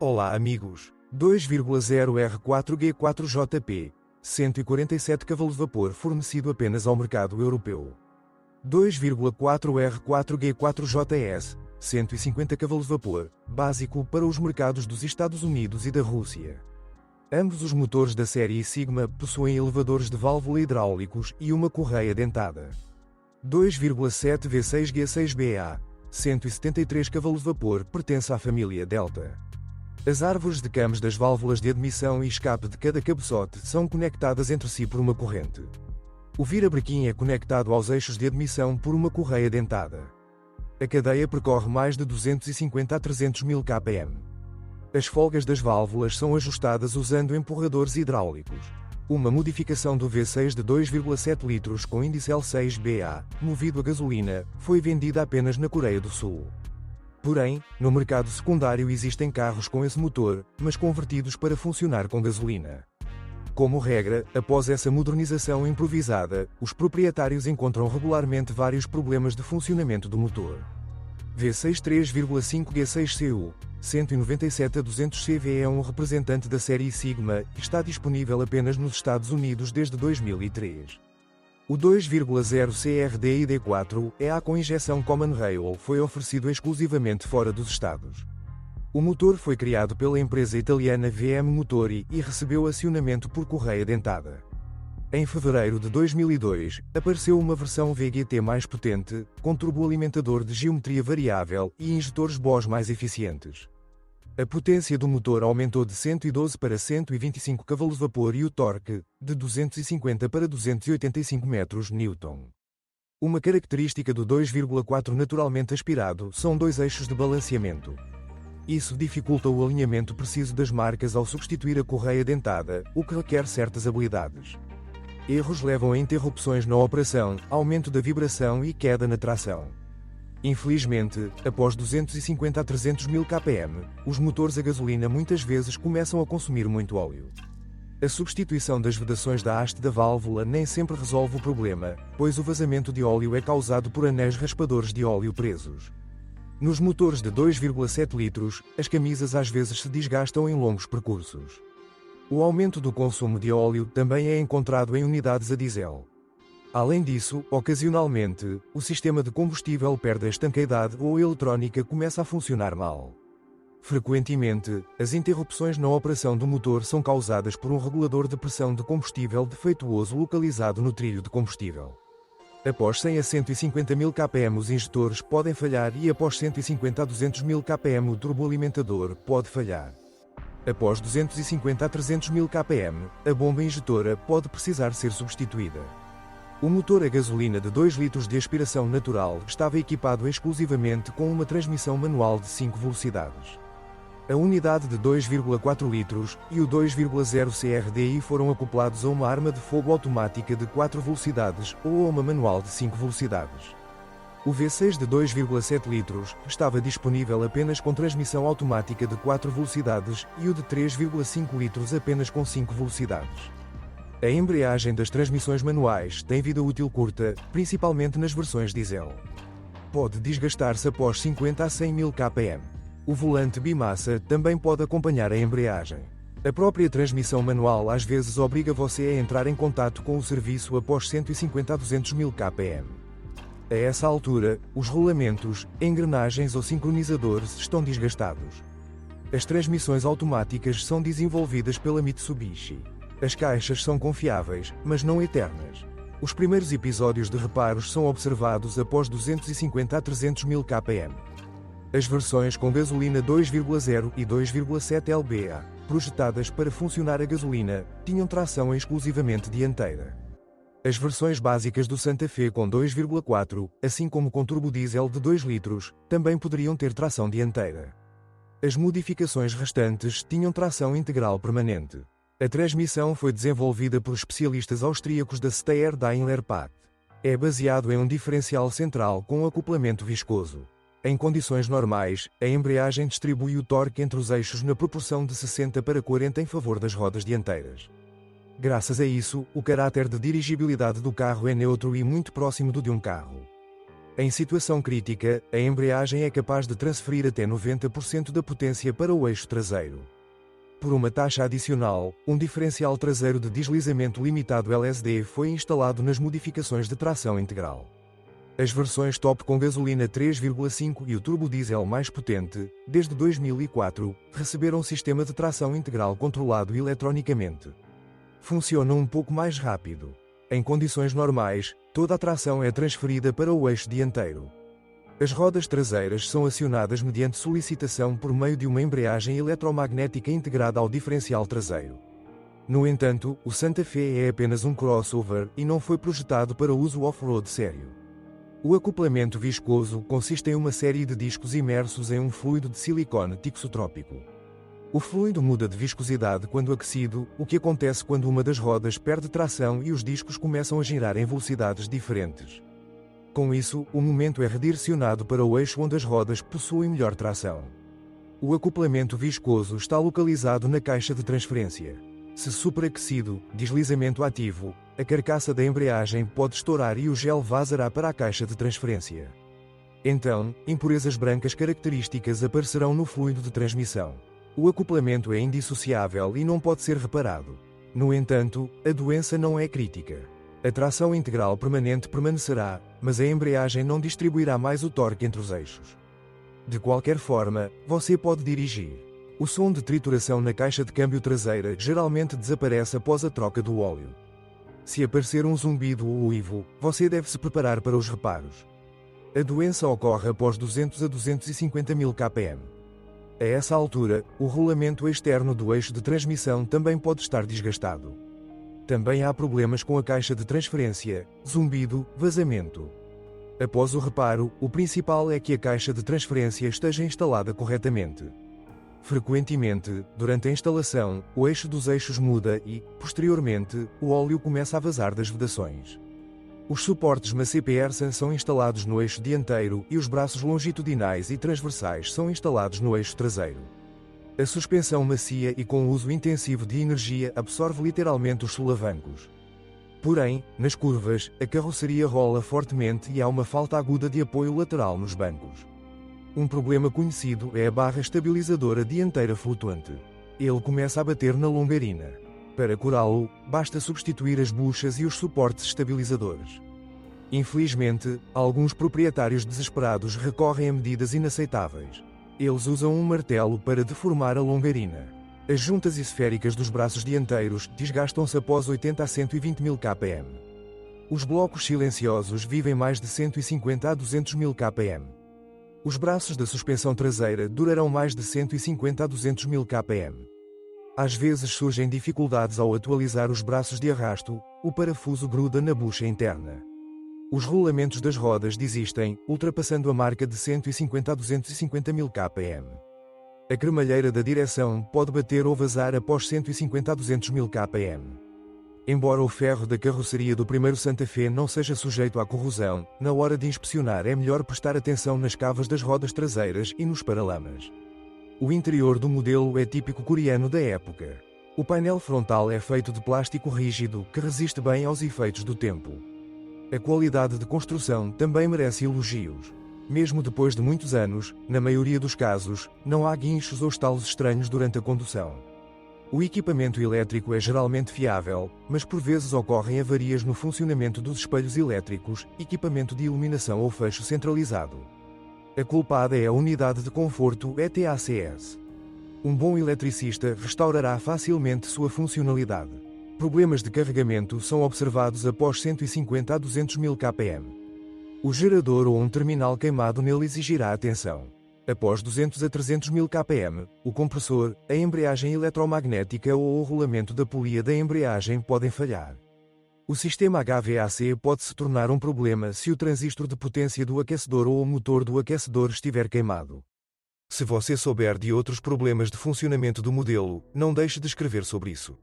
Olá amigos, 2,0 R4G4JP, 147 cavalos de vapor fornecido apenas ao mercado europeu. 2,4 R4G4JS, 150 cavalos de vapor, básico para os mercados dos Estados Unidos e da Rússia. Ambos os motores da série Sigma possuem elevadores de válvula hidráulicos e uma correia dentada. 2,7 V6G6BA, 173 cavalos de vapor pertence à família Delta. As árvores de cames das válvulas de admissão e escape de cada cabeçote são conectadas entre si por uma corrente. O virabrequim é conectado aos eixos de admissão por uma correia dentada. A cadeia percorre mais de 250 a 300 mil km. As folgas das válvulas são ajustadas usando empurradores hidráulicos. Uma modificação do V6 de 2,7 litros com índice L6BA, movido a gasolina, foi vendida apenas na Coreia do Sul. Porém, no mercado secundário existem carros com esse motor, mas convertidos para funcionar com gasolina. Como regra, após essa modernização improvisada, os proprietários encontram regularmente vários problemas de funcionamento do motor. V6 3,5 G6CU, 197 a 200 CV é um representante da série Sigma e está disponível apenas nos Estados Unidos desde 2003. O 2,0 CRDID4 EA com injeção Common Rail foi oferecido exclusivamente fora dos Estados. O motor foi criado pela empresa italiana VM Motori e recebeu acionamento por correia dentada. Em fevereiro de 2002, apareceu uma versão VGT mais potente, com turboalimentador de geometria variável e injetores BOS mais eficientes. A potência do motor aumentou de 112 para 125 cavalos de vapor e o torque, de 250 para 285 Nm. Uma característica do 2,4 naturalmente aspirado são dois eixos de balanceamento. Isso dificulta o alinhamento preciso das marcas ao substituir a correia dentada, o que requer certas habilidades. Erros levam a interrupções na operação, aumento da vibração e queda na tração. Infelizmente, após 250 a 300 mil km, os motores a gasolina muitas vezes começam a consumir muito óleo. A substituição das vedações da haste da válvula nem sempre resolve o problema, pois o vazamento de óleo é causado por anéis raspadores de óleo presos. Nos motores de 2,7 litros, as camisas às vezes se desgastam em longos percursos. O aumento do consumo de óleo também é encontrado em unidades a diesel. Além disso, ocasionalmente, o sistema de combustível perde a estanqueidade ou a eletrónica começa a funcionar mal. Frequentemente, as interrupções na operação do motor são causadas por um regulador de pressão de combustível defeituoso localizado no trilho de combustível. Após 100 a 150 mil km os injetores podem falhar e após 150 a 200 mil km o turboalimentador pode falhar. Após 250 a 300 mil km, a bomba injetora pode precisar ser substituída. O motor a gasolina de 2 litros de aspiração natural estava equipado exclusivamente com uma transmissão manual de 5 velocidades. A unidade de 2,4 litros e o 2,0 CRDI foram acoplados a uma arma de fogo automática de 4 velocidades ou a uma manual de 5 velocidades. O V6 de 2,7 litros estava disponível apenas com transmissão automática de 4 velocidades e o de 3,5 litros apenas com 5 velocidades. A embreagem das transmissões manuais tem vida útil curta, principalmente nas versões diesel. Pode desgastar-se após 50 a 100 mil km. O volante bimassa também pode acompanhar a embreagem. A própria transmissão manual às vezes obriga você a entrar em contato com o serviço após 150 a 200 mil km. A essa altura, os rolamentos, engrenagens ou sincronizadores estão desgastados. As transmissões automáticas são desenvolvidas pela Mitsubishi. As caixas são confiáveis, mas não eternas. Os primeiros episódios de reparos são observados após 250 a 300 mil km. As versões com gasolina 2,0 e 2,7 LBA, projetadas para funcionar a gasolina, tinham tração exclusivamente dianteira. As versões básicas do Santa Fe com 2,4, assim como com turbodiesel de 2 litros, também poderiam ter tração dianteira. As modificações restantes tinham tração integral permanente. A transmissão foi desenvolvida por especialistas austríacos da Steyr Daimler Path. É baseado em um diferencial central com acoplamento viscoso. Em condições normais, a embreagem distribui o torque entre os eixos na proporção de 60 para 40 em favor das rodas dianteiras. Graças a isso, o caráter de dirigibilidade do carro é neutro e muito próximo do de um carro. Em situação crítica, a embreagem é capaz de transferir até 90% da potência para o eixo traseiro. Por uma taxa adicional, um diferencial traseiro de deslizamento limitado LSD foi instalado nas modificações de tração integral. As versões top com gasolina 3,5 e o turbodiesel mais potente, desde 2004, receberam sistema de tração integral controlado eletronicamente. Funciona um pouco mais rápido. Em condições normais, toda a tração é transferida para o eixo dianteiro. As rodas traseiras são acionadas mediante solicitação por meio de uma embreagem eletromagnética integrada ao diferencial traseiro. No entanto, o Santa Fe é apenas um crossover e não foi projetado para uso off-road sério. O acoplamento viscoso consiste em uma série de discos imersos em um fluido de silicone tixotrópico. O fluido muda de viscosidade quando aquecido, o que acontece quando uma das rodas perde tração e os discos começam a girar em velocidades diferentes. Com isso, o momento é redirecionado para o eixo onde as rodas possuem melhor tração. O acoplamento viscoso está localizado na caixa de transferência. Se superaquecido, deslizamento ativo, a carcaça da embreagem pode estourar e o gel vazará para a caixa de transferência. Então, impurezas brancas características aparecerão no fluido de transmissão. O acoplamento é indissociável e não pode ser reparado. No entanto, a doença não é crítica. A tração integral permanente permanecerá, mas a embreagem não distribuirá mais o torque entre os eixos. De qualquer forma, você pode dirigir. O som de trituração na caixa de câmbio traseira geralmente desaparece após a troca do óleo. Se aparecer um zumbido ou uivo, você deve se preparar para os reparos. A doença ocorre após 200 a 250 mil kpm. A essa altura, o rolamento externo do eixo de transmissão também pode estar desgastado. Também há problemas com a caixa de transferência, zumbido, vazamento. Após o reparo, o principal é que a caixa de transferência esteja instalada corretamente. Frequentemente, durante a instalação, o eixo dos eixos muda e, posteriormente, o óleo começa a vazar das vedações. Os suportes McPherson são instalados no eixo dianteiro e os braços longitudinais e transversais são instalados no eixo traseiro. A suspensão macia e com uso intensivo de energia absorve literalmente os solavancos. Porém, nas curvas, a carroceria rola fortemente e há uma falta aguda de apoio lateral nos bancos. Um problema conhecido é a barra estabilizadora dianteira flutuante. Ele começa a bater na longarina. Para curá-lo, basta substituir as buchas e os suportes estabilizadores. Infelizmente, alguns proprietários desesperados recorrem a medidas inaceitáveis. Eles usam um martelo para deformar a longarina. As juntas esféricas dos braços dianteiros desgastam-se após 80 a 120 mil kpm. Os blocos silenciosos vivem mais de 150 a 200 mil kpm. Os braços da suspensão traseira durarão mais de 150 a 200 mil kpm. Às vezes surgem dificuldades ao atualizar os braços de arrasto, o parafuso gruda na bucha interna. Os rolamentos das rodas desistem, ultrapassando a marca de 150 a 250 mil kpm. A cremalheira da direção pode bater ou vazar após 150 a 200 mil kpm. Embora o ferro da carroceria do primeiro Santa Fe não seja sujeito à corrosão, na hora de inspecionar é melhor prestar atenção nas cavas das rodas traseiras e nos paralamas. O interior do modelo é típico coreano da época. O painel frontal é feito de plástico rígido que resiste bem aos efeitos do tempo. A qualidade de construção também merece elogios. Mesmo depois de muitos anos, na maioria dos casos, não há guinchos ou estalos estranhos durante a condução. O equipamento elétrico é geralmente fiável, mas por vezes ocorrem avarias no funcionamento dos espelhos elétricos, equipamento de iluminação ou fecho centralizado. A culpada é a unidade de conforto ETACS. Um bom eletricista restaurará facilmente sua funcionalidade. Problemas de carregamento são observados após 150 a 200 mil kpm. O gerador ou um terminal queimado nele exigirá atenção. Após 200 a 300 mil kpm, o compressor, a embreagem eletromagnética ou o rolamento da polia da embreagem podem falhar. O sistema HVAC pode se tornar um problema se o transistor de potência do aquecedor ou o motor do aquecedor estiver queimado. Se você souber de outros problemas de funcionamento do modelo, não deixe de escrever sobre isso.